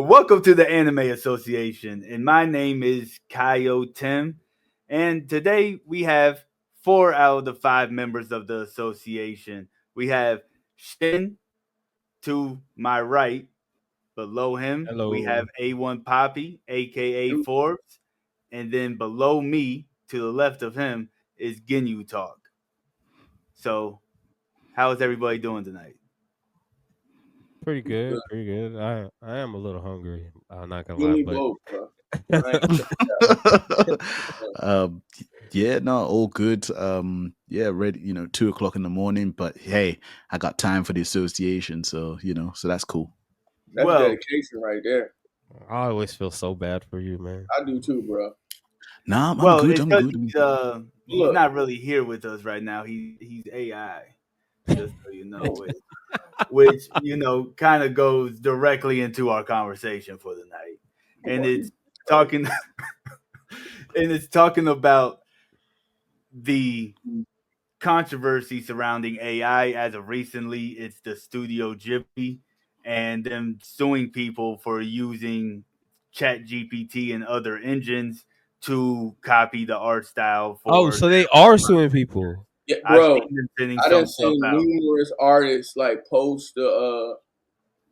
Welcome to the Anime Association, and my name is Kyo Tim. And today we have 4 out of the 5 members of the association. We have Shin to my right. Below him, we have Hello. A1 Poppy, aka Forbes. And then below me, to the left of him, is Ginyu Talk. So, how is everybody doing tonight? Pretty Good. good, pretty good. I am a little hungry. I'm not gonna You lie, and me but both, bro. I ain't um, yeah, no, all good. Yeah, ready. 2 o'clock in the morning. But hey, I got time for the association, so that's cool. That's Well, dedication right there. I always feel so bad for you, man. I do too, bro. Nah, I'm well, good. it's I'm because good. he's Look, not really here with us right now. He's AI, just so you know, which kind of goes directly into our conversation for the night, and boy, it's you crazy. talking and it's talking about the controversy surrounding AI. As of recently, it's the Studio Ghibli and them suing people for using Chat GPT and other engines to copy the art style Oh, for so their they are suing people. Yeah, I've bro. seen them sending I done some stuff seen out. numerous artists like post the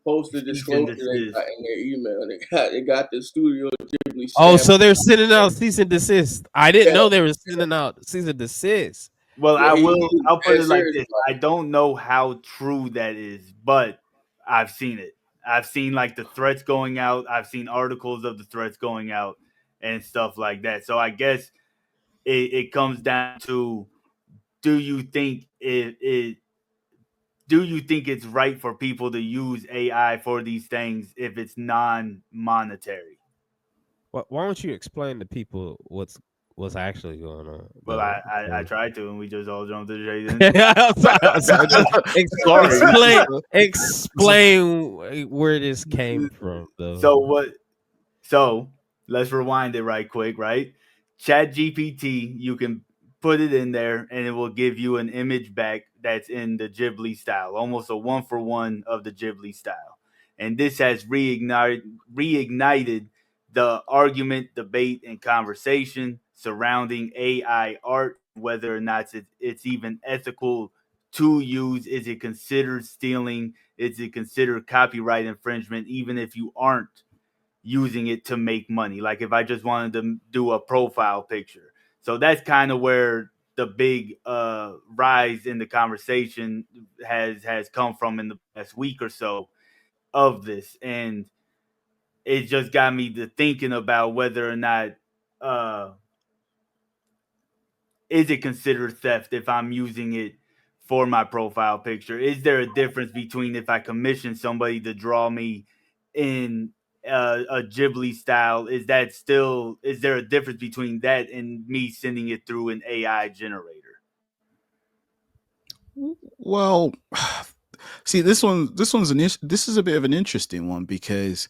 Cease and disclosure they desist. got in their email. They got the Studio Ghibli Oh, stamp. so they're sending out cease and desist. I didn't Yeah, know they were sending out cease and desist. Well, yeah. He I'll put dead it like serious this. about I don't know how true that is, but I've seen it. I've seen like the threats going out. I've seen articles of the threats going out and stuff like that. So I guess it comes down to do you think it do you think it's right for people to use AI for these things if it's non-monetary? Why don't you explain to people what's actually going on, Well, though? I tried to, and we just all jumped straight into it. I'm sorry. Just Sorry. explain where this came from, though. So what? So let's rewind it right quick, right? Chat GPT, you can put it in there and it will give you an image back that's in the Ghibli style, almost a one for one of the Ghibli style. And this has reignited the argument, debate, and conversation surrounding AI art, whether or not it's even ethical to use. Is it considered stealing? Is it considered copyright infringement, even if you aren't using it to make money? Like if I just wanted to do a profile picture. So that's kind of where the big rise in the conversation has come from in the past week or so of this. And it just got me to thinking about whether or not uh is it considered theft if I'm using it for my profile picture? Is there a difference between if I commission somebody to draw me in a Ghibli style? Is there a difference between that and me sending it through an AI generator? Well, see, this is a bit of an interesting one because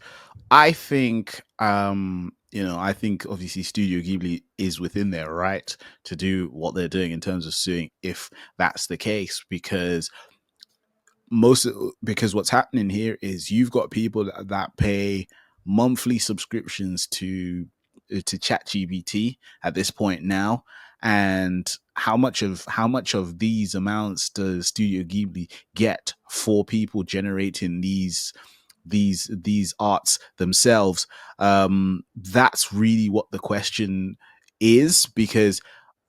I think obviously Studio Ghibli is within their right to do what they're doing in terms of suing if that's the case most because what's happening here is you've got people that pay monthly subscriptions to ChatGPT at this point now, and how much of these amounts does Studio Ghibli get for people generating these arts themselves? That's really what the question is, because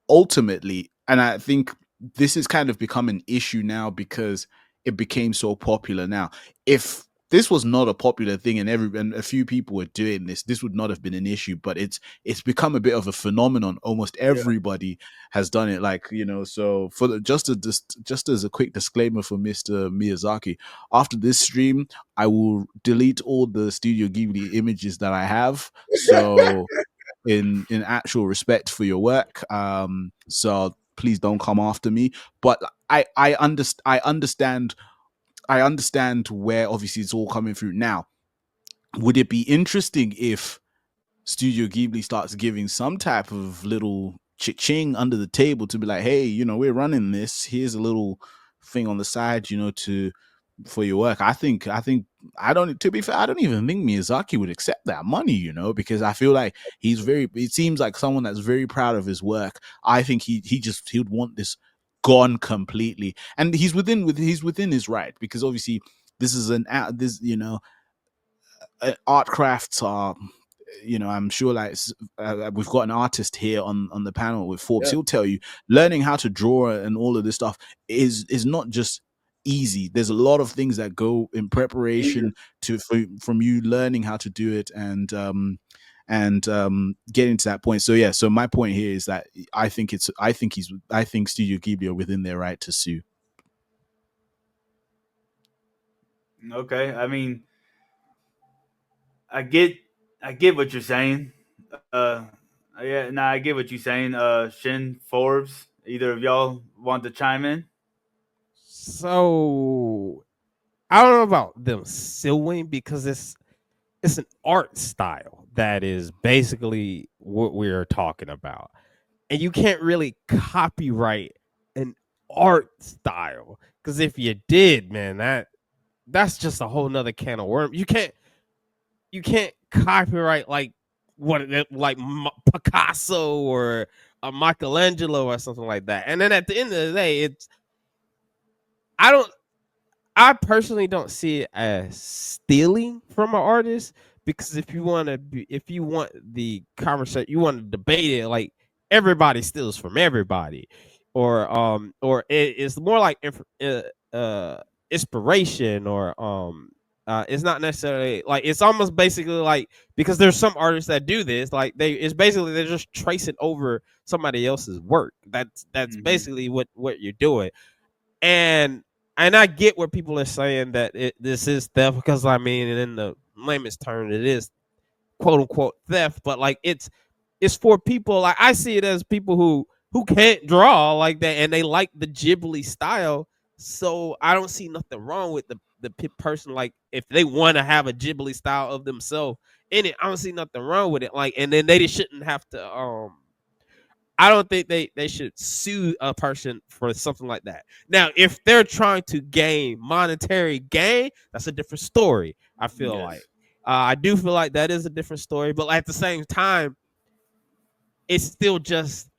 ultimately, and I think this has kind of become an issue now because it became so popular now. If this was not a popular thing and a few people were doing this would not have been an issue, but it's become a bit of a phenomenon. Almost Yeah. everybody has done it, so for just as a quick disclaimer for Mr. Miyazaki, after this stream I will delete all the Studio Ghibli images that I have, so in actual respect for your work. So please don't come after me. But I understand where obviously it's all coming through. Now, would it be interesting if Studio Ghibli starts giving some type of little ching under the table to be like, hey, we're running this. Here's a little thing on the side, to for your work. I think I don't. To be fair, I don't even think Miyazaki would accept that money. Because I feel like he's very. It seems like someone that's very proud of his work. I think he would want this gone completely, and he's within his right, because obviously this is an out this art crafts are, I'm sure, like, we've got an artist here on the panel with Forbes. Yeah. He'll tell you learning how to draw and all of this stuff is not just easy. There's a lot of things that go in Eager. preparation from you learning how to do it, and getting to that point. So yeah, so my point here is that I think Studio Ghibli are within their right to sue. Okay, I mean, I get I get what you're saying. Yeah, nah, I get what you're saying. Shin, Forbes, either of y'all want to chime in? So I don't know about them suing because it's an art style that is basically what we're talking about. And you can't really copyright an art style. Because if you did, man, that's just a whole nother can of worms. You can't copyright like Picasso or a Michelangelo or something like that. And then at the end of the day, I don't I personally don't see it as stealing from an artist, because if you want the conversation, you want to debate it, like everybody steals from everybody, or it's more like inspiration, or it's not necessarily like, it's almost basically like, because there's some artists that do this, like it's basically they're just tracing over somebody else's work. That's Mm-hmm. basically what you're doing. And I get where people are saying that this is theft, because I mean, in the layman's term, it is quote unquote theft. But like, it's for people, like, I see it as people who can't draw like that, and they like the Ghibli style. So I don't see nothing wrong with the person, like, if they want to have a Ghibli style of themselves in it, I don't see nothing wrong with it. Like, and then they just shouldn't have to I don't think they should sue a person for something like that. Now, if they're trying to gain monetary gain, that's a different story. I feel like Yes. I do feel like that is a different story, but at the same time, it's still just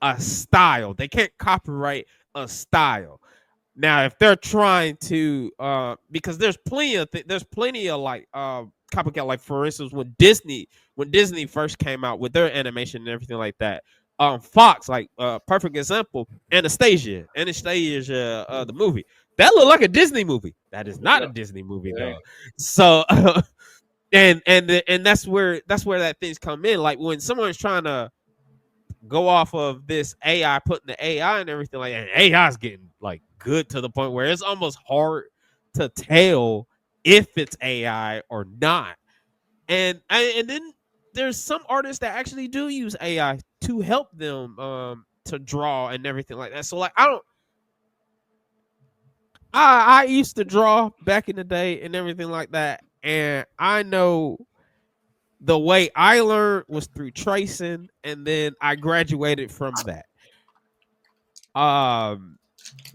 a style. They can't copyright a style. Now, if they're trying to, because there's plenty of like copycat. Like, for instance, when Disney first came out with their animation and everything like that, Fox, like, perfect example, Anastasia, the movie that looked like a Disney movie. That is not a Yeah. Disney movie Yeah. though. So, and that's where that things come in. Like, when someone's trying to go off of this AI, putting the AI and everything like that. And AI is getting like good to the point where it's almost hard to tell if it's AI or not. And then there's some artists that actually do use AI to help them to draw and everything like that. So like, I used to draw back in the day and everything like that, and I know the way I learned was through tracing, and then I graduated from that. Um,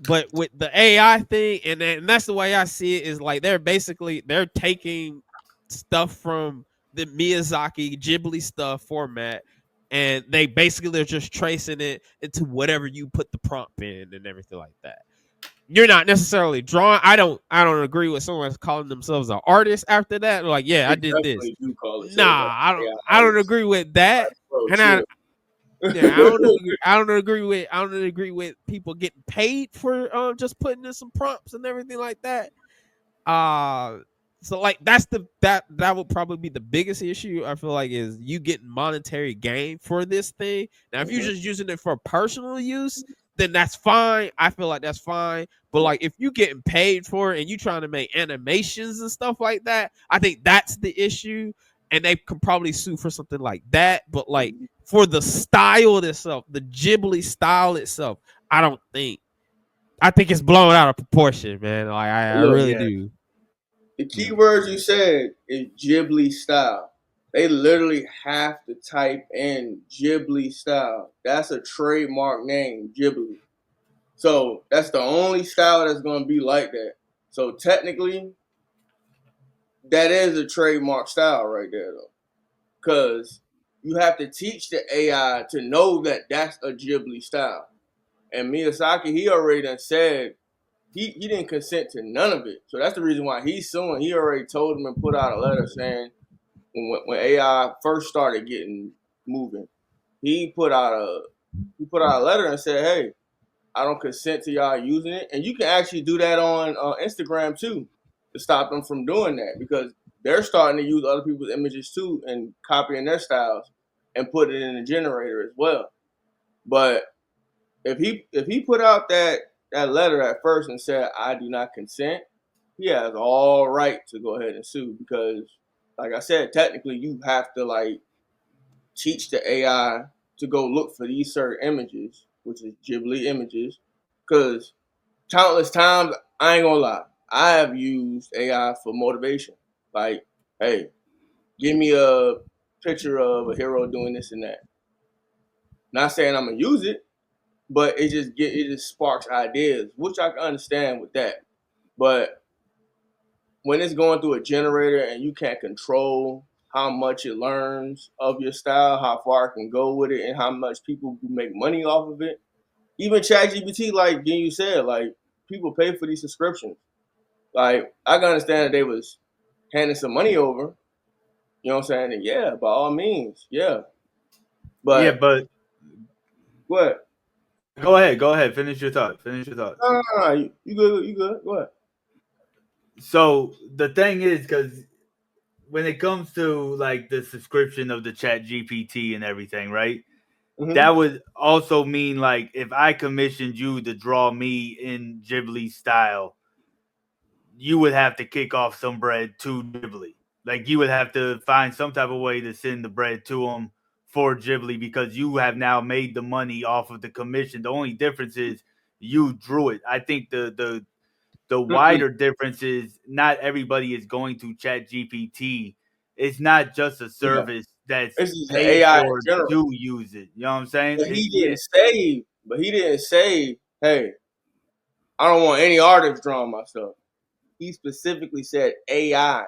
but with the AI thing, and that's the way I see it, is like they're taking stuff from the Miyazaki Ghibli stuff format, and they're just tracing it into whatever you put the prompt in and everything like that. You're not necessarily drawing. I don't agree with someone calling themselves an artist after that. Like, yeah, I They did this. definitely do call themselves Nah, I don't. AI I don't artists. agree with that. Like, bro, And chill. yeah, I don't agree with people getting paid for just putting in some prompts and everything like that. Uh so like, that would probably be the biggest issue, I feel like, is you getting monetary gain for this thing. Now, if you're Mhm. just using it for personal use, then that's fine. I feel like that's fine. But like, if you getting paid for it and you trying to make animations and stuff like that, I think that's the issue. And they could probably sue for something like that. But like, for the style itself, the Ghibli style itself, I don't think I think it's blown out of proportion, man. Like, I Look, really Yeah. do. the Yeah. key words you said is Ghibli style. They literally have to type in Ghibli style. That's a trademark name, Ghibli. So that's the only style that's gonna be like that. So technically, that is a trademark style right there, though, because you have to teach the AI to know that that's a Ghibli style. And Miyazaki, he already done said he didn't consent to none of it. So that's the reason why he's suing. He already told him and put out a letter saying when AI first started getting moving, he put out a letter and said, "Hey, I don't consent to y'all using it." And you can actually do that on Instagram too to stop them from doing that because they're starting to use other people's images too and copying their styles and put it in the generator as well. But if he put out that letter at first and said I do not consent, he has all right to go ahead and sue because, like I said, technically you have to like teach the AI to go look for these certain images, which is Ghibli images, because countless times I ain't gonna lie, I have used AI for motivation. Like, hey, give me a picture of a hero doing this and that. Not saying I'm gonna use it, but it just sparks ideas, which I can understand with that. But when it's going through a generator and you can't control how much it learns of your style, how far it can go with it, and how much people make money off of it. Even ChatGPT, like you said, like people pay for these subscriptions. Like I can understand that they was handing some money over. You know what I'm saying? And yeah, by all means, yeah. Yeah, But but what? go ahead, finish your thought. Finish your thought. No, you good, you good. What? So the thing is, because when it comes to like the subscription of the Chat GPT and everything, right? Mm-hmm. That would also mean like if I commissioned you to draw me in Ghibli style, you would have to kick off some bread to Ghibli. Like you would have to find some type of way to send the bread to them for Ghibli because you have now made the money off of the commission. The only difference is you drew it. I think the Mm-mm. wider difference is not everybody is going to Chat GPT. It's not just a Yeah, service that's this is the paid AI in for general. to use it. You know what I'm saying? But It, yeah. he didn't say, hey, I don't want any artist drawing my stuff. He specifically said AI.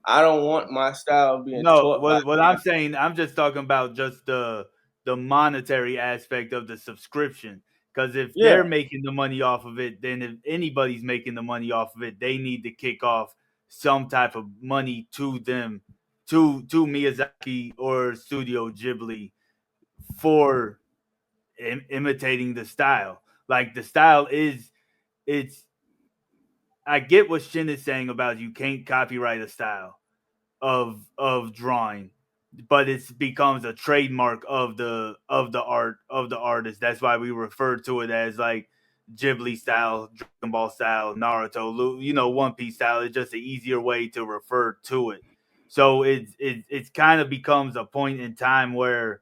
I don't want my style being No, taught by what I'm saying, I'm just talking about just the monetary aspect of the subscription. Because if yeah. they're making the money off of it, then if anybody's making the money off of it, they need to kick off some type of money to them, to Miyazaki or Studio Ghibli for imitating the style. Like the style is, it's. I get what Shin is saying about you can't copyright a style of drawing, but it becomes a trademark of the art of the artist. That's why we refer to it as like Ghibli style, Dragon Ball style, Naruto, One Piece style. It's just an easier way to refer to it. So it's kind of becomes a point in time where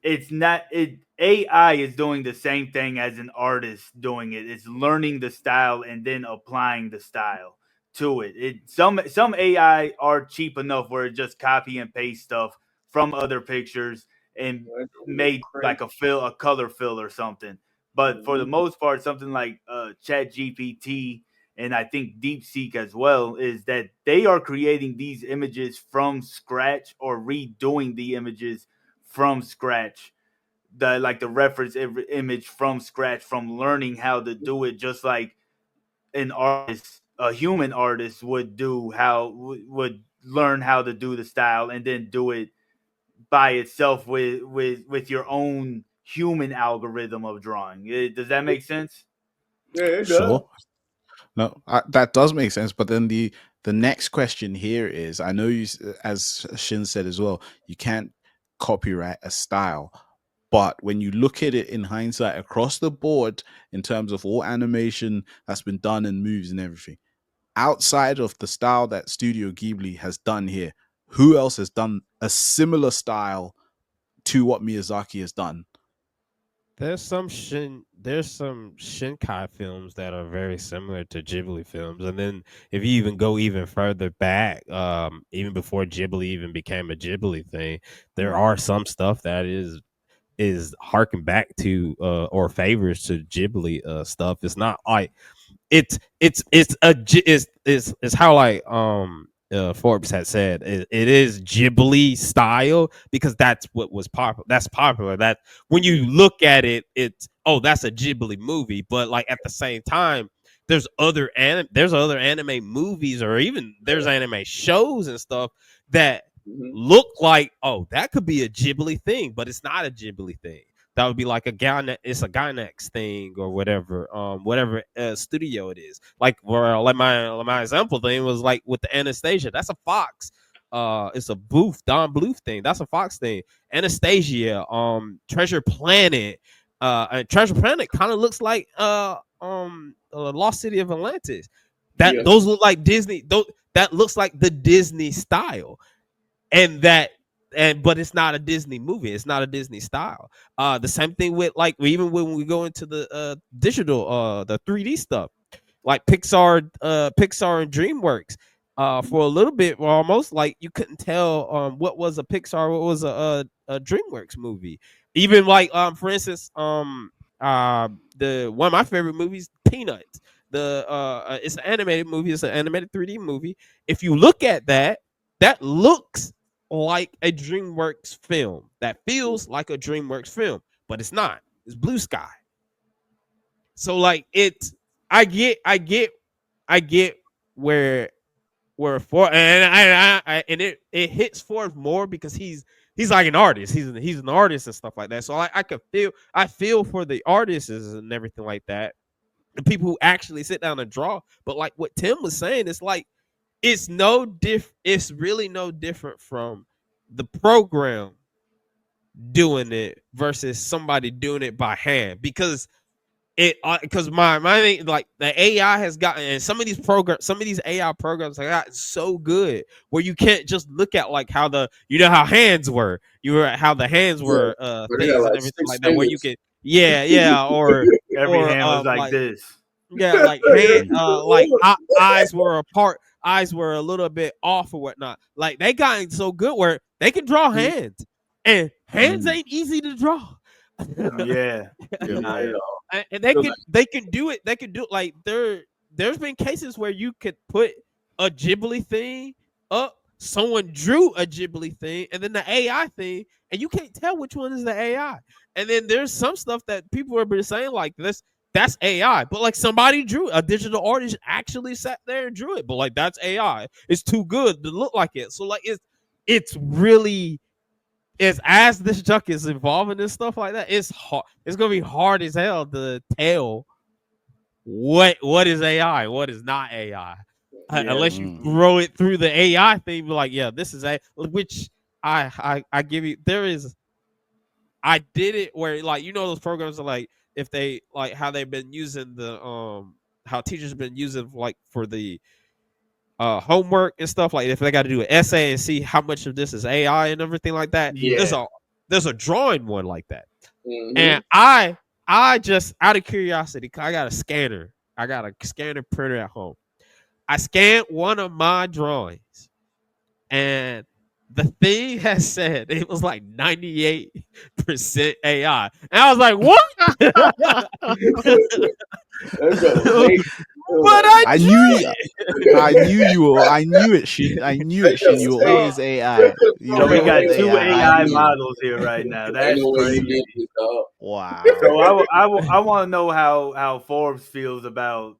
it's not it AI is doing the same thing as an artist doing it. It's learning the style and then applying the style to it. Some AI are cheap enough where it just copy and paste stuff from other pictures and made like a color fill or something. But for the Mm-hmm. most part, something like Chat GPT and I think DeepSeek as well is that they are creating these images from scratch or redoing the images from scratch, the reference image from scratch, from learning how to do it just like an artist, a human artist would do, how would learn how to do the style and then do it by itself with your own human algorithm of drawing. Does that make sense? Yeah, it does. Sure. No, that does make sense. But then the next question here is, I know as Shin said as well, you can't copyright a style. But when you look at it in hindsight across the board, in terms of all animation that's been done and moves and everything, outside of the style that Studio Ghibli has done here, who else has done a similar style to what Miyazaki has done? There's some Shinkai films that are very similar to Ghibli films. And then if you even go even further back, even before Ghibli even became a Ghibli thing, there are some stuff that is harking back to or favors to Ghibli stuff. It's not like it's how like Forbes had said it is Ghibli style because that's what was popular. That's popular. That when you look at it, it's oh that's a Ghibli movie. But like at the same time, there's other anime movies or even there's anime shows and stuff that Mm-hmm. look like oh that could be a Ghibli thing, but it's not a Ghibli thing. That would be like it's a Gainax thing or whatever studio it is. Like where like my example thing was like with the Anastasia. That's a Fox. It's a Don Bluth thing. That's a Fox thing. Anastasia, Treasure Planet. And Treasure Planet kind of looks like Lost City of Atlantis. That Yeah. those look like Disney. That looks like the Disney style and that but it's not a Disney movie. It's not a Disney style. The same thing with like even when we go into the digital the 3D stuff, like Pixar and DreamWorks. For a little bit, almost like you couldn't tell what was a Pixar, what was a DreamWorks movie. Even like for instance, the one of my favorite movies, Peanuts. It's an animated movie. It's an animated 3D movie. If you look at that, that looks like a DreamWorks film. That feels like a DreamWorks film, but it's not. It's Blue Sky. So like it's I get where for and it hits Ford more because he's like an artist. He's an artist and stuff like that. So I feel for the artists and everything like that. The people who actually sit down and draw. But like what Tim was saying, it's like it's really no different from the program doing it versus somebody doing it by hand because my thing, like the AI has gotten and some of these AI programs have gotten so good where you can't just look at like how how hands were how the hands Yeah. were But they got things and like everything six like that where you fingers. can yeah Every or hand was like like this. yeah, like hand, like eyes were apart, eyes were a little bit off or whatnot. Like they got so good where they can draw hands, and hands Mm. ain't easy to draw. Yeah, Yeah, not yeah. at all. And So, like, they can do it. They can do like there's been cases where you could put a Ghibli thing up. Someone drew a Ghibli thing, and then the AI thing, and you can't tell which one is the AI. And then there's some stuff that people have been saying like this. That's AI, but like somebody drew a digital artist actually sat there and drew it, but like that's AI. It's too good to look like it. So like it's really is as this junk is evolving and stuff like that, it's hard. It's gonna be hard as hell to tell what is AI, what is not AI, Yeah. unless you Mm. throw it through the AI thing. Be like, yeah, this is a which I give you. There is I did it where like those programs are like if they like how they've been using the how teachers have been using like for the homework and stuff like if they got to do an essay and see how much of this is AI and everything like that. Yeah. There's a drawing one like that, mm-hmm. and I just out of curiosity, I got a scanner. I got a scanner printer at home. I scanned one of my drawings, and the thing has said it was like 98% AI, and I was like, what? That joke was But late. It was like, I I knew drew you. I it. knew you were. I knew it, Shin. I knew that it, joke Shin. You was were late. always AI. You So were we Ain't, got always two AI. I AI knew it. models here right now. ain't That's no way you crazy. did this, dog. So Wow. I want to know how Forbes feels about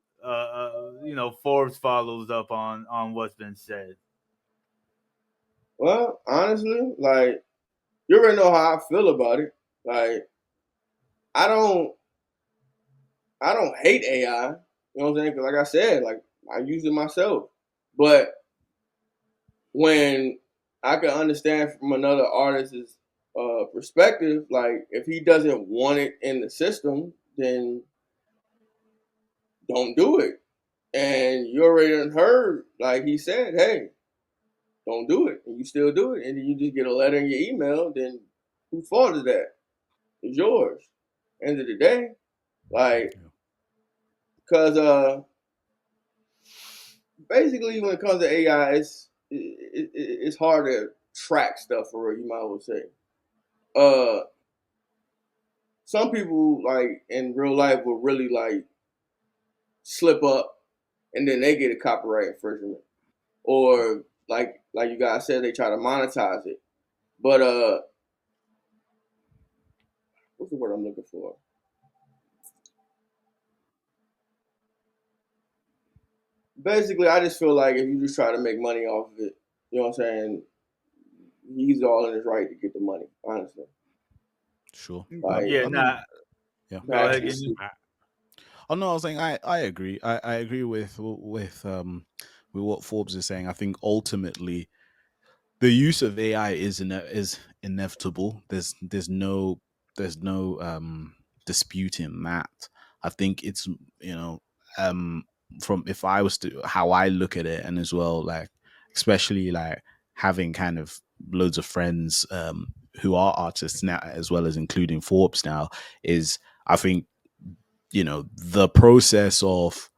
Forbes follows up on what's been said. Well, honestly, like you already know how I feel about it. Like I don't, I don't hate AI. You know what I'm saying? Because like I said, like I use it myself. But when I can understand from another artist's perspective, like if he doesn't want it in the system, then don't do it. And you already done heard, like he said, hey, don't do it, and you still do it, and then you just get a letter in your email. Then whose fault is that? It's yours. End of the day, like, cause basically when it comes to AI, it's hard to track stuff for real. You might as well say. Uh, some people like in real life will really like slip up, and then they get a copyright infringement, or like you guys said, they try to monetize it. But what's the word I'm looking for? Basically, I just feel like if you just try to make money off of it, you know what I'm saying? He's all in his right to get the money, honestly. Sure. Like, Yeah, I mean, nah. yeah. Go to ahead, actually Gideon. see. I, Oh no, I was saying I agree. I agree with what Forbes is saying. I think ultimately the use of AI is inevitable. There's no disputing that. I think it's you know um from if I was to how I look at it, and as well, like especially like having kind of loads of friends who are artists now, as well as including Forbes now, is I think the process of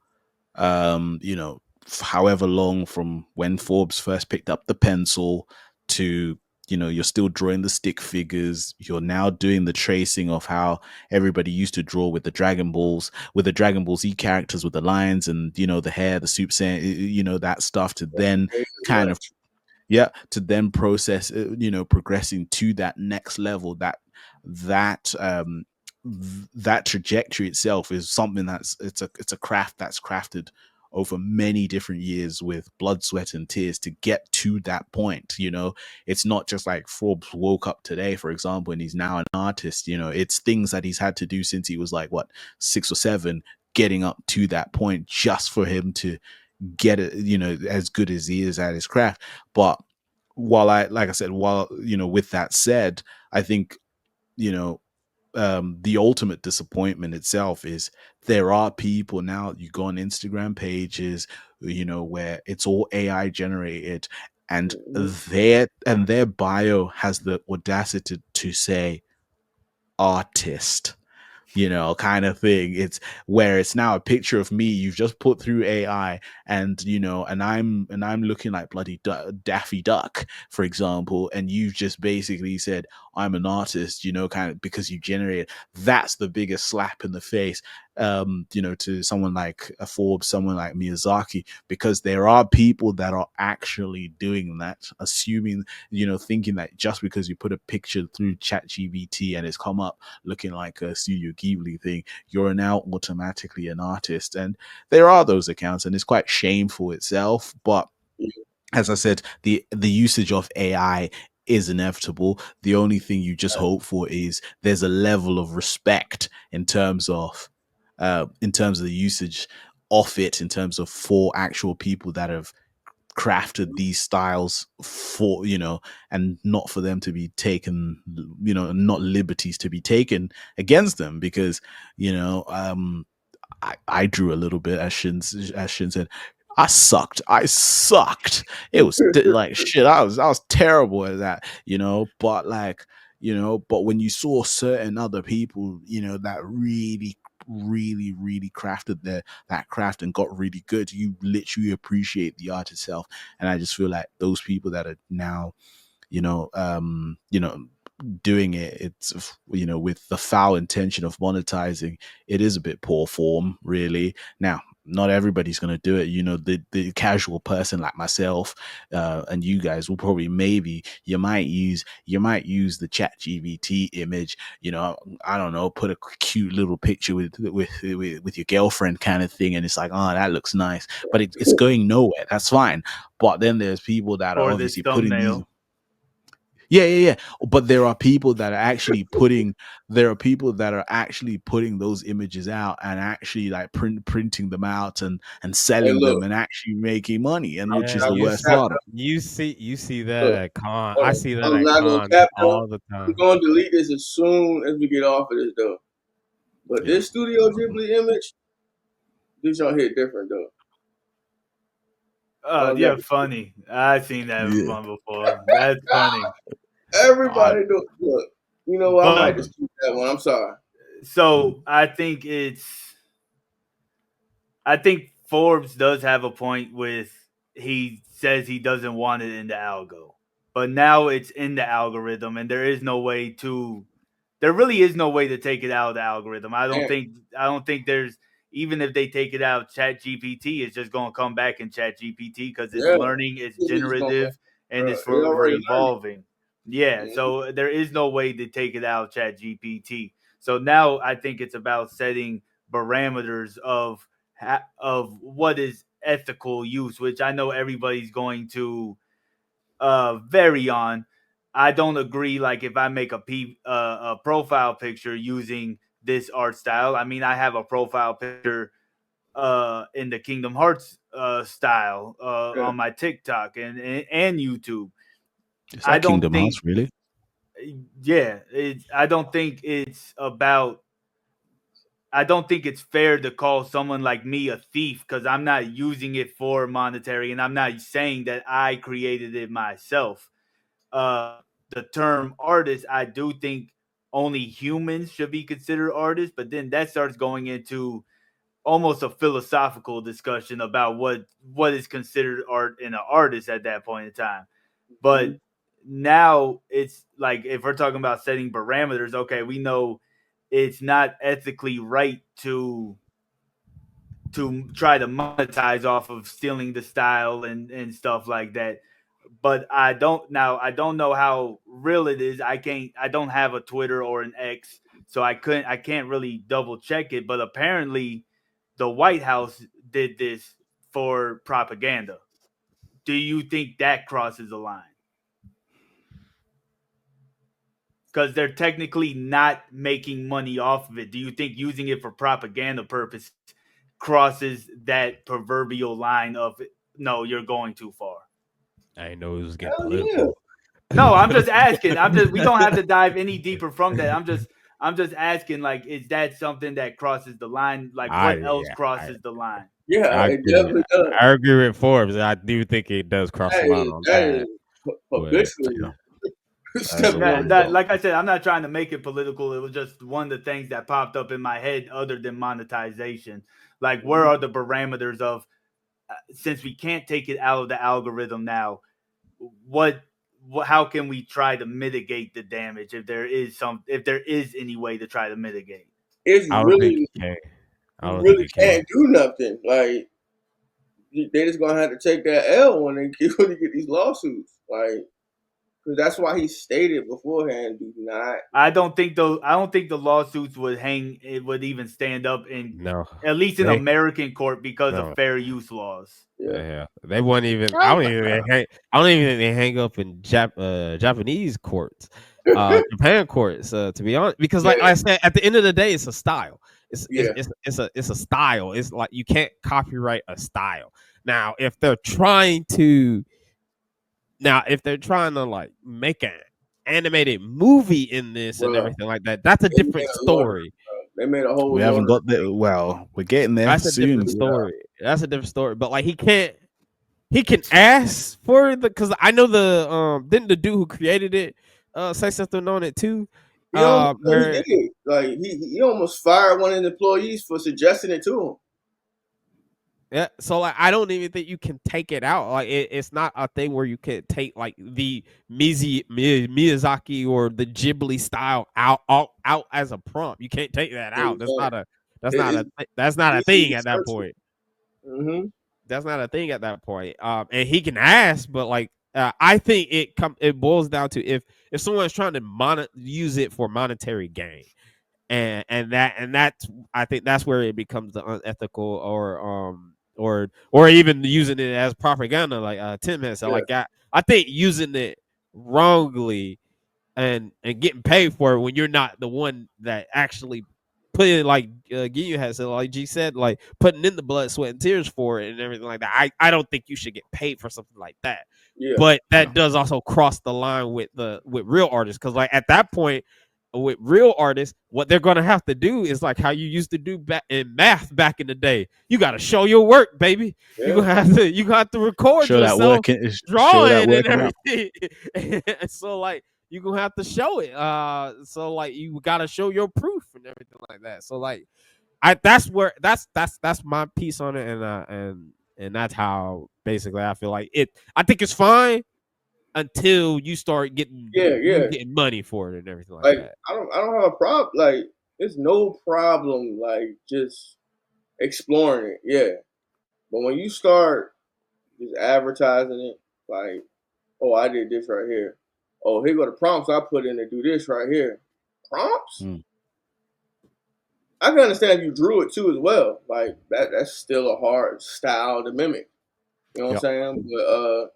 however long from when Forbes first picked up the pencil to you're still drawing the stick figures, you're now doing the tracing of how everybody used to draw with the Dragon Ball Z characters with the lines and the hair, the soup saying that stuff, to then kind Yeah, of yeah, to then process progressing to that next level, that that trajectory itself is something it's a craft that's crafted over many different years with blood, sweat, and tears to get to that point. It's not just like Forbes woke up today, for example, and he's now an artist. It's things that he's had to do since he was like what, 6 or 7, getting up to that point just for him to get it, as good as he is at his craft. But like I said, with that said, I think, you know, the ultimate disappointment itself is there are people now, you go on Instagram pages, where it's all AI generated, and mm-hmm. their bio has the audacity to say artist, kind of thing. It's where it's now a picture of me you've just put through AI, and I'm looking like bloody Daffy Duck, for example, and you've just basically said I'm an artist, kind of because you generate. That's the biggest slap in the face, to someone like a Forbes, someone like Miyazaki, because there are people that are actually doing that, assuming, thinking that just because you put a picture through ChatGPT and it's come up looking like a Studio Ghibli thing, you're now automatically an artist. And there are those accounts, and it's quite shameful itself. But as I said, the usage of AI is inevitable. The only thing you just hope for is there's a level of respect in terms of the usage of it, in terms of for actual people that have crafted these styles for and not for them to be taken, not liberties to be taken against them, because I drew a little bit, as Shin said. I sucked. It was like shit. I was terrible at that, But like, but when you saw certain other people, that really, really, really crafted that craft and got really good, you literally appreciate the art itself. And I just feel like those people that are now, you know, um, you know, doing it's with the foul intention of monetizing, it is a bit poor form, really. Now, not everybody's going to do it. The casual person like myself, and you guys will probably, maybe you might use the chat GBT image, I don't know, put a cute little picture with your girlfriend kind of thing, and it's like, oh, that looks nice, but it's going nowhere. That's fine. But then there's people that are For this obviously putting these. thumbnail. Yeah, yeah, yeah. But there are people that are actually putting those images out and actually like printing them out and Hey, selling them look, and actually making money, and which yeah, is I'm the not you gonna worst see, cap part of it. you see that Look, at con. hold I on. see that I'm at not gonna cons cap though. all the I'm time. gonna delete this as soon as we get off of this though. But Yeah. this Studio Ghibli image, this don't hit different though. I don't Yeah, never. funny. I've seen that Yeah. one before. That's funny. I Everybody do. Look, you know what? I might But just keep that one. I'm sorry. so I think Forbes does have a point with he says he doesn't want it in the algo. But now it's in the algorithm and there really is no way to take it out of the algorithm. And I don't think there's even if they take it out of Chat GPT, it's just gonna come back in Chat GPT because it's Yeah, learning, it's it's gonna, generative, and bro. it's He for already learning. evolving. Yeah, Mhm. so there is no way to take it out of Chat GPT. So now I think it's about setting parameters of what is ethical use, which I know everybody's going to vary on. I don't agree. Like if I make a profile picture using this art style, I mean I have a profile picture in the Kingdom Hearts style Yeah. on my TikTok and YouTube. Is I that don't Kingdom think Hearts really? yeah, I don't think it's about. I don't think it's fair to call someone like me a thief because I'm not using it for monetary, and I'm not saying that I created it myself. The term artist, I do think only humans should be considered artists, but then that starts going into almost a philosophical discussion about what is considered art in an artist at that point in time. Mhm. But now it's like if we're talking about setting parameters, okay, we know it's not ethically right to try to monetize off of stealing the style and stuff like that. But I don't know how real it is. I don't have a Twitter or an X, so I can't really double check it. But apparently the White House did this for propaganda. Do you think that crosses the line? Because they're technically not making money off of it. Do you think using it for propaganda purposes crosses that proverbial line of no, you're going too far? I didn't know it was getting Hell yeah. political. No, I'm just asking. I'm just we don't have to dive any deeper from that. I'm just asking like is that something that crosses the line? Like I what else yeah, crosses the line? Yeah, I it agree. definitely does. I agree with Forbes. I do think it does cross the line on That is that. But habitually Yeah, that's stepping That, over hilarious. that something. like I said, I'm not trying to make it political. It was just one of the things that popped up in my head other than monetization. Like where Mhm. are the parameters of since we can't take it out of the algorithm now, what, how can we try to mitigate the damage if there is any way to try to mitigate? It's I don't think really, it can. I you don't think really it can't can. do nothing. Like they just gonna have to take that L when they get, when they get these lawsuits. Like, because that's why he stated beforehand, do not. I don't think the lawsuits would hang. It would even stand up in No. at least in They American court because of no. fair use laws. Yeah, Yeah. They wouldn't even Oh, I don't even think they hang up in Japanese courts. Japan courts, to be honest. Because yeah, like I said, at the end of the day, it's a style. yeah. It's a style. It's like you can't copyright a style. Now, if they're trying to like make an animated movie in this and Bro, everything like that, that's a they made different a lawyer. story. They made a whole we haven't lawyer. got the. Well, we're getting there That's a soon. different Yeah, story. That's a different story. But like he can ask for the because I know the didn't the dude who created it say something on it too. he almost he Where did. Like he almost fired one of the employees for suggesting it to him. yeah, so like I don't even think you can take it out. Like it's not a thing where you can take like the Miyazaki or the Ghibli style out as a prompt. You can't take that Yeah, out. you can't. It's That's not a easy thing to at that search it. point. Mm-hmm. That's not a thing at that point. And he can ask, but like I think it boils down to if someone's trying to use it for monetary gain, and that's I think that's where it becomes the unethical or even using it as propaganda, like Tim has said. Yeah, Like I think using it wrongly and getting paid for it when you're not the one that actually put it like Giyu has said, like G said, like putting in the blood, sweat, and tears for it and everything like that. I don't think you should get paid for something like that. yeah, But Yeah, that does also cross the line with real artists because like at that point with real artists, what they're gonna have to do is like how you used to do back in math back in the day. You got to show your work, baby. yeah, You gonna have to record show that yourself working. Show that drawing and working out. everything. So like you gonna have to show it. So like you gotta show your proof and everything like that. So like I that's where that's my piece on it, and that's how basically I feel like it. I think it's fine until you start getting yeah, you yeah. getting money for it and everything like Like that. I don't have a problem. Like there's no problem. Like just exploring it, yeah. But when you start just advertising it, like, oh, I did this right here. Oh, here go the prompts I put in to do this right here. Prompts? Mm. I can understand if you drew it too as well. Like that's still a hard style to mimic. You know what I'm Yep. saying? But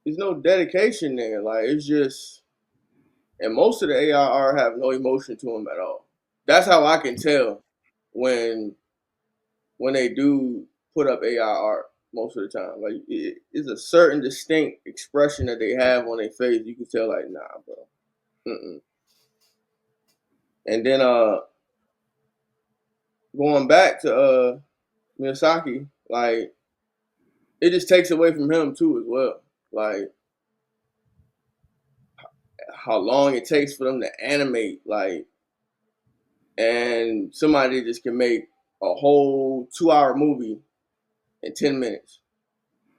there's no dedication there. Like it's just, and most of the AI art have no emotion to them at all. That's how I can tell when they do put up AI art most of the time. Like it's a certain distinct expression that they have on their face. You can tell, like, nah, bro. Mm-mm. And then going back to Miyazaki, like it just takes away from him too as well. Like how long it takes for them to animate, like, and somebody just can make a whole 2 hour movie in 10 minutes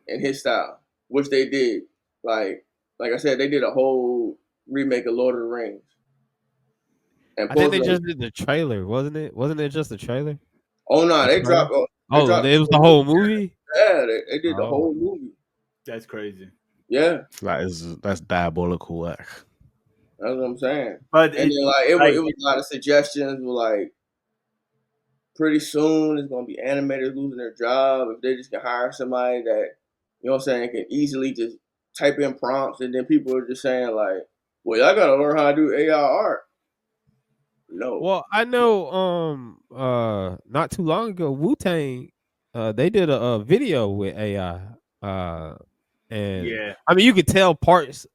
in his style, which they did. Like I said, they did a whole remake of Lord of the Rings, and I think both they of them. just did the trailer, wasn't it? Wasn't it just the trailer? Oh no, The they trailer? dropped. They Oh, dropped. it was the whole movie. Yeah, they did the Oh, whole movie. That's crazy. Yeah, That's diabolical work. that's what I'm saying. But And it then like it like was a lot of suggestions. Were like pretty soon it's gonna be animators losing their job if they just can hire somebody that, you know what I'm saying, can easily just type in prompts, and then people are just saying like, well, y'all gotta learn how to do AI art. No. well, I know. Not too long ago, Wu Tang, they did a video with AI. And yeah. I mean, you could tell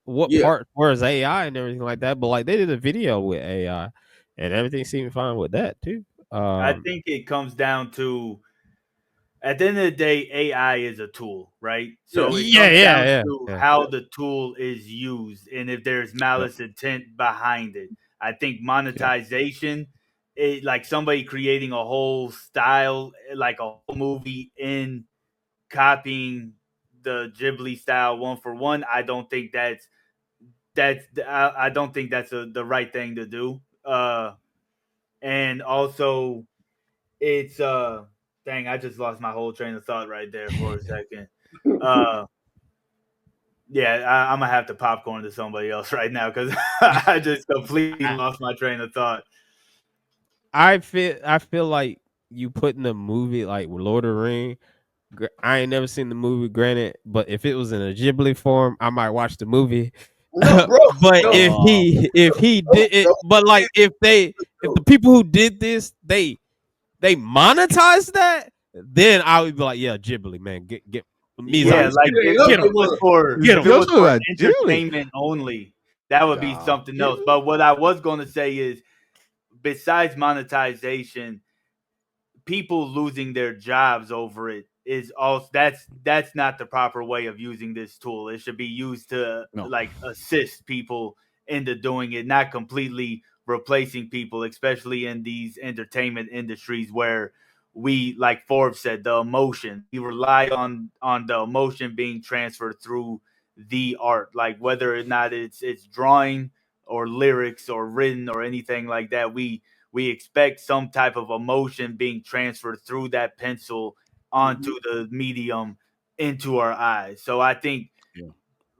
what Yeah. part was AI and everything like that. But like, they did a video with AI, and everything seemed fine with that too. I think it comes down to, at the end of the day, AI is a tool, right? Yeah. So it Yeah, comes yeah, down yeah, to yeah. how the tool is used and if there's Yep. malice intent behind it. I think Yeah. monetization, like somebody creating a whole style, like a whole movie in copying the Ghibli style one for one. I don't think I don't think that's the right thing to do. And also it's dang, I just lost my whole train of thought right there for a second. Uh yeah, I'm gonna have to popcorn to somebody else right now because I just completely I, lost my train of thought. I feel like you put in a movie like Lord of the Ring. I ain't never seen the movie, granted, but if it was in a Ghibli form, I might watch the movie. No, bro. But No, if he no, did it, bro. but like if the people who did this they monetize that, then I would be like, yeah, Ghibli, man, get Bro, Yeah, you Miyazaki, like speeding if up get it him, too was much. for get if it him. You're was talking for about Julie. entertainment only, that would be Nah. something else. But what I was gonna say is, besides monetization, people losing their jobs over it is also that's not the proper way of using this tool. It should be used to No. like assist people into doing it, not completely replacing people, especially in these entertainment industries where we, like Forbes said, the emotion, we rely on the emotion being transferred through the art, like whether or not it's drawing or lyrics or written or anything like that. We expect some type of emotion being transferred through that pencil onto Mhm. the medium into our eyes. So I think Yeah.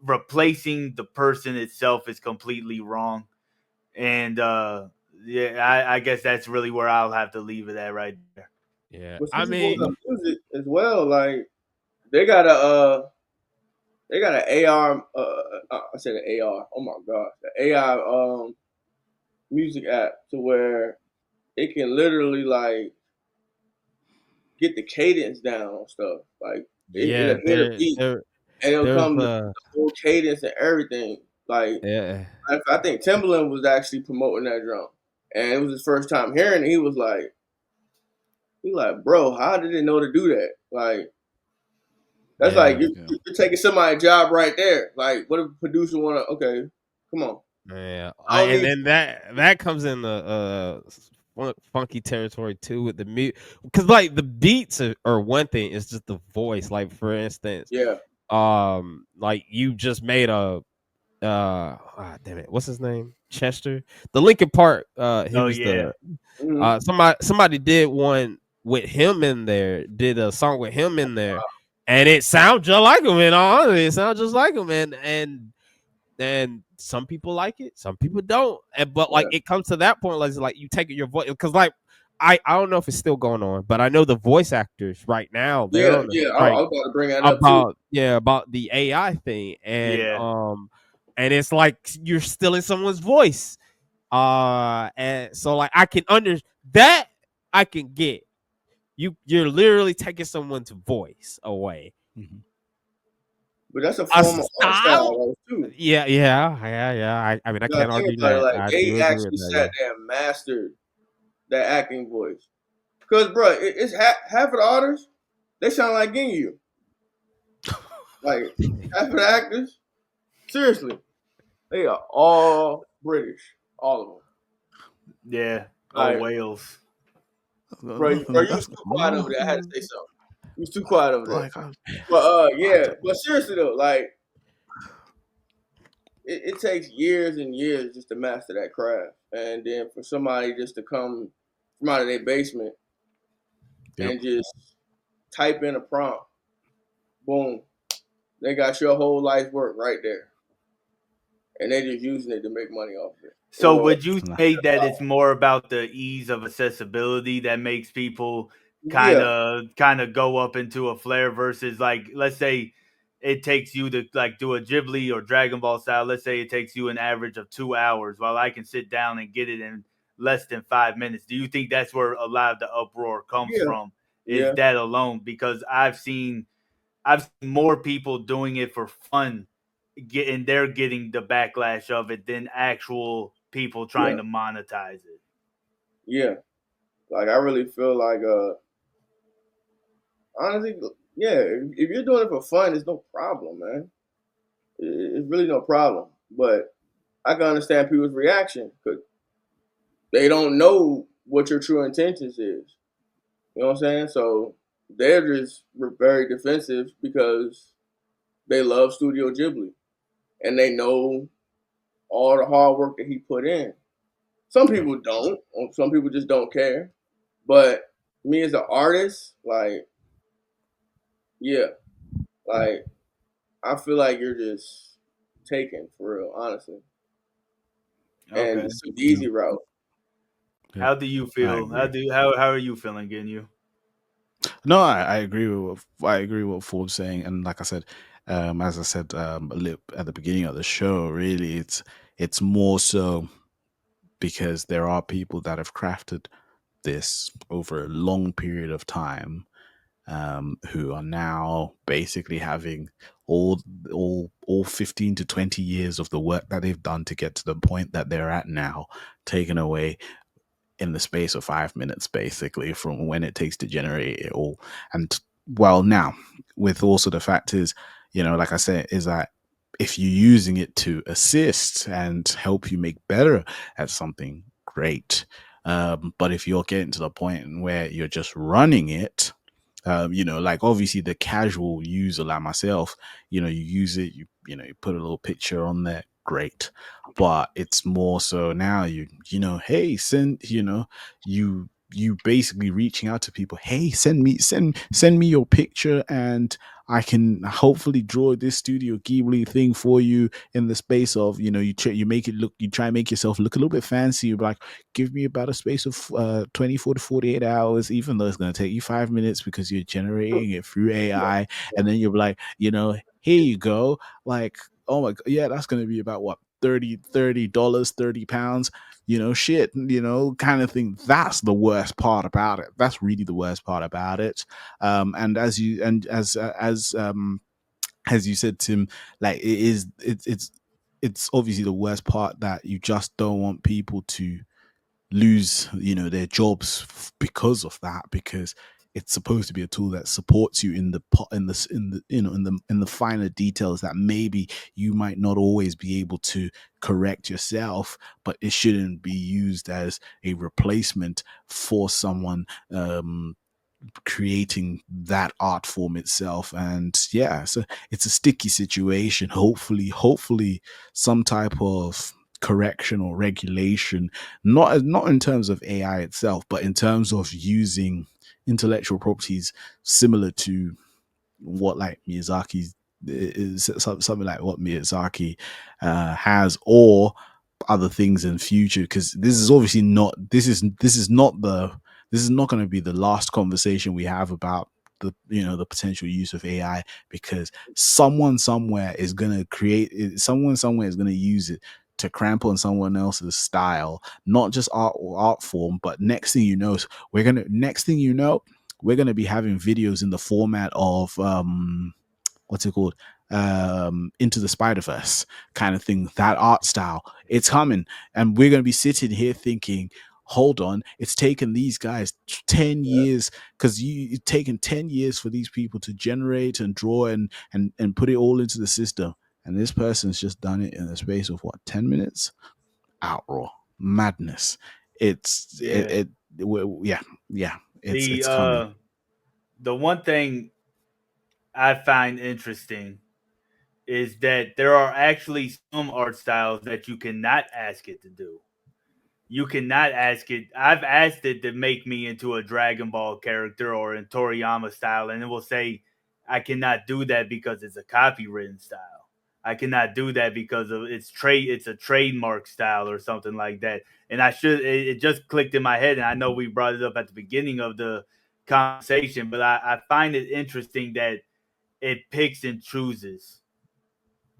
replacing the person itself is completely wrong. And yeah, I guess that's really where I'll have to leave it at right there. Yeah, But I since you brought mean, up music as well, like they got an AR. I said an AR. Oh my gosh, the AI music app to where it can literally like get the cadence down on stuff. Like yeah, it'll hit a beat and it'll there's come to the whole cadence and everything. Like yeah. I think Timbaland was actually promoting that drum, and it was his first time hearing it. He like, bro, how did they know to do that? Like that's like Yeah, Yeah. you're taking somebody's job right there. Like what if a producer wanna? Okay, come on. yeah, I don't and need. then that comes in the funky territory too with the mute, because like the beats are one thing, it's just the voice. Like for instance, Yeah, like you just made a damn it, what's his name? Chester, the Linkin Park. He Oh was yeah, the Hmm. somebody did one with him in there. Did a song with him in there, and it sounds just like him. And honestly, it sounds just like him. And some people like it, some people don't. But like Yeah, it comes to that point, like you take your voice because like I don't know if it's still going on, but I know the voice actors right now they're yeah, on the yeah. I strike was about to bring that up too. about the AI thing, yeah. and it's like you're stealing someone's voice. And so like I can under that I can get you're literally taking someone's voice away. Mhm. But that's a A form of art style, style, though, too. yeah. I mean, I You gotta can't think argue about it. that. Like I they do agree with actually that. sat there and mastered that acting voice. Cause, bro, it's half of the artists they sound like Ginyu. Like half of the actors, seriously, they are all British, all of them. Yeah. Oh, Like, Wales. bro, you was That's too quiet over there. I had to nothing. say something. You was too quiet over there. Like But I yeah. don't But seriously though, like it takes years and years just to master that craft, and then for somebody just to come from out of their basement Yep. and just type in a prompt, boom, they got your whole life work right there, and they just using it to make money off of it. So Or would you Nah. say that it's more about the ease of accessibility that makes people yeah, kind of go up into a flare versus like let's say it takes you to like do a Ghibli or Dragon Ball style. Let's say it takes you an average of 2 hours, while I can sit down and get it in less than 5 minutes. Do you think that's where a lot of the uproar comes yeah, from? Is yeah, that alone? Because I've seen more people doing it for fun getting they're getting the backlash of it than actual people trying yeah, to monetize it. yeah. Like I really feel like honestly, yeah, if you're doing it for fun, it's no problem, man. It's really no problem. But I can understand people's reaction because they don't know what your true intentions is. You know what I'm saying? So they're just very defensive because they love Studio Ghibli and they know all the hard work that he put in. Some Yep. people don't. Or some people just don't care. But me as an artist, like, yeah, like I feel like you're just taken for real, honestly. And Okay. it's the Yeah. easy route. Yeah. How do you I feel? agree. How are you feeling, getting you? No, I agree with I agree with what Forbes saying, and like I said, as I said at the beginning of the show, really, it's more so because there are people that have crafted this over a long period of time, who are now basically having all all 15 to 20 years of the work that they've done to get to the point that they're at now taken away in the space of 5 minutes, basically, from when it takes to generate it all. And well, now, with also the fact is, like I said, is that if you're using it to assist and help you make better at something, great. But if you're getting to the point where you're just running it, like obviously the casual user like myself, you use it, you put a little picture on there, great. But it's more so now hey, send, you basically reaching out to people, hey, send me your picture, and I can hopefully draw this Studio Ghibli thing for you in the space of, you make it look, you try and make yourself look a little bit fancy. You're like, give me about a space of 24 to 48 hours, even though it's going to take you 5 minutes because you're generating it through AI. And then you're like, here you go. Like, oh my God, yeah, that's going to be about what? $30, £30, shit, kind of thing. That's the worst part about it. That's really the worst part about it. And as you said, Tim, like it's obviously the worst part that you just don't want people to lose their jobs because of that, because it's supposed to be a tool that supports you in the in the finer details that maybe you might not always be able to correct yourself, but it shouldn't be used as a replacement for someone creating that art form itself. And yeah, so it's a sticky situation. Hopefully some type of correction or regulation, not in terms of AI itself, but in terms of using intellectual properties similar to what like Miyazaki is, something like what Miyazaki has, or other things in future, because this is obviously not this is not going to be the last conversation we have about the the potential use of AI, because someone somewhere is going to create it, someone somewhere is going to use it to cramp on someone else's style, not just art form, but next thing you know, we're gonna be having videos in the format of what's it called, Into the Spider Verse kind of thing. That art style, it's coming, and we're gonna be sitting here thinking, hold on, it's taken these guys 10 years, because it's taken 10 years for these people to generate and draw and put it all into the system, and this person's just done it in the space of what, 10 minutes? Outroar, madness. It's Yeah. yeah, yeah. The It's coming. the one thing I find interesting is that there are actually some art styles that you cannot ask it to do. You cannot ask it. I've asked it to make me into a Dragon Ball character or in Toriyama style, and it will say I cannot do that because it's a copywritten style. I cannot do that because of it's a trademark style or something like that. And it just clicked in my head, and I know we brought it up at the beginning of the conversation, but I find it interesting that it picks and chooses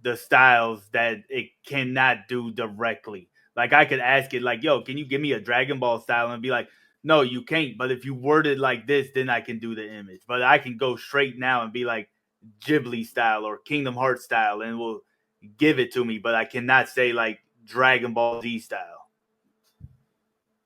the styles that it cannot do directly. Like I could ask it, like, "Yo, can you give me a Dragon Ball style?" And be like, "No, you can't. But if you word it like this, then I can do the image. But I can go straight now and be like Ghibli style or Kingdom Hearts style, and it will give it to me. But I cannot say like Dragon Ball Z style."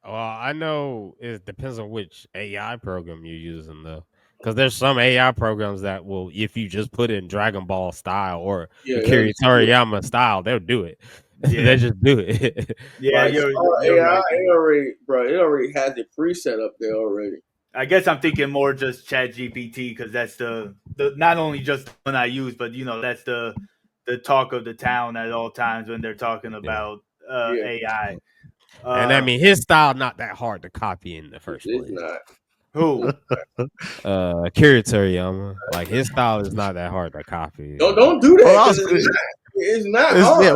Well, I know it depends on which AI program you're using, though. Because there's some AI programs that will, if you just put in Dragon Ball style or Yeah, Akira that's good. Toriyama style, they'll do it. They Yeah, just do it. yeah, Like you're AI, right. it already, bro, it already has it preset up there already. I guess I'm thinking more just Chat GPT because that's the not only just the one I use, but that's the talk of the town at all times when they're talking Yeah. about Yeah, AI. And I Uh, mean, his style not that hard to copy in the first it's place. not. who? Akira Toriyama, like his style is not that hard to copy. Don't do Oh, that that because was good. it's not Yeah, hard. Like,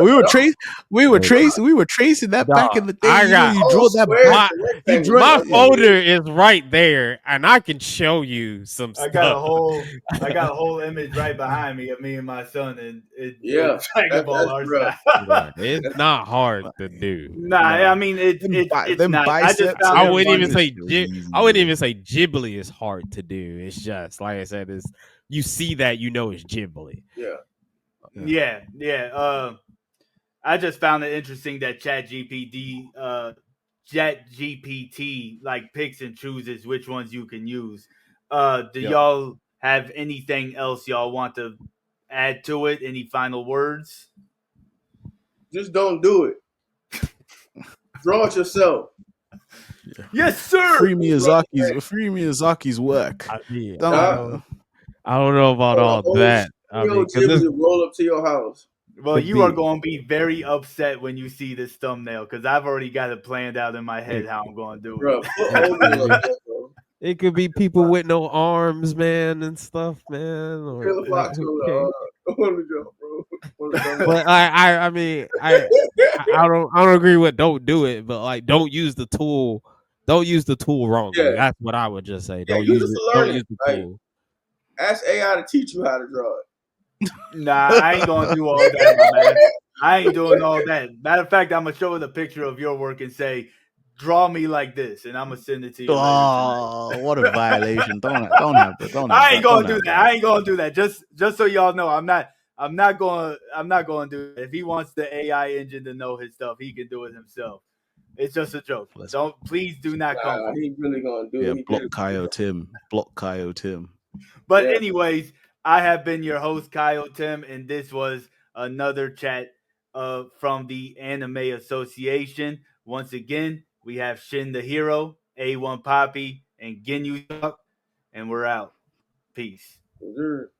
we were tracing that back dog, in the day. I got All You draw that squares my back. and You rectangles. draw. my That's all it folder is. is right there, and I can show you some I got stuff. a whole I got a whole image right behind me of me and my son in Yeah, Dragon Ball that's art rough. style. Yeah, it's not hard to do. Nah, I No, mean it's them not. I just biceps found I and it wouldn't everything even funny. is say just easy, I wouldn't bro. even say Ghibli is hard to do. It's just like I said, it's you see that you know it's Ghibli. Yeah, Yeah. Yeah. I just found it interesting that Chat GPT like picks and chooses which ones you can use. Do Yep. y'all have anything else y'all want to add to it? Any final words? just don't do it. Draw it yourself. Yeah. Yes, sir. Free Miyazaki's work. I mean, Huh? I don't know about A all whole that. I studio mean, because this Ghibli roll up to your house. Well, could you are be going to be very upset when you see this thumbnail because I've already got it planned out in my head it, how I'm going to do Bro, put it oatmeal could up be there, bro. it could be people with no arms, man, and stuff, man. Or Taylor Fox who on cares? the jump, bro. On the thumbnail. But I mean, I don't agree with don't do it, but like don't use the tool. Don't use the tool wrongly. Yeah, That's what I would just say. yeah, use it for Don't learning. use the Like, tool. ask AI to teach you how to draw it. Nah, I ain't going to do all that, my man. I ain't doing all that. Matter of fact, I'm going to show it a picture of your work and say, draw me like this, and I'm going to send it to you later Oh, what a tonight. violation! Don't have that. Don't have I ain't that. gonna Don't do have that. that. I ain't gonna do that. Just so y'all know, I'm not going to do that. If he wants the AI engine to know his stuff, he can do it himself. It's just a joke. Let's Please do not come Nah, for me. he really gonna do yeah, it. He did block it. Kyo Tim. Block Kyo Tim. But Yeah, anyways, I have been your host, Kyle Tim, and this was another chat from the Anime Association. Once again, we have Shin the Hero, A1 Poppy, and Ginyu Talk, and we're out. Peace. for sure.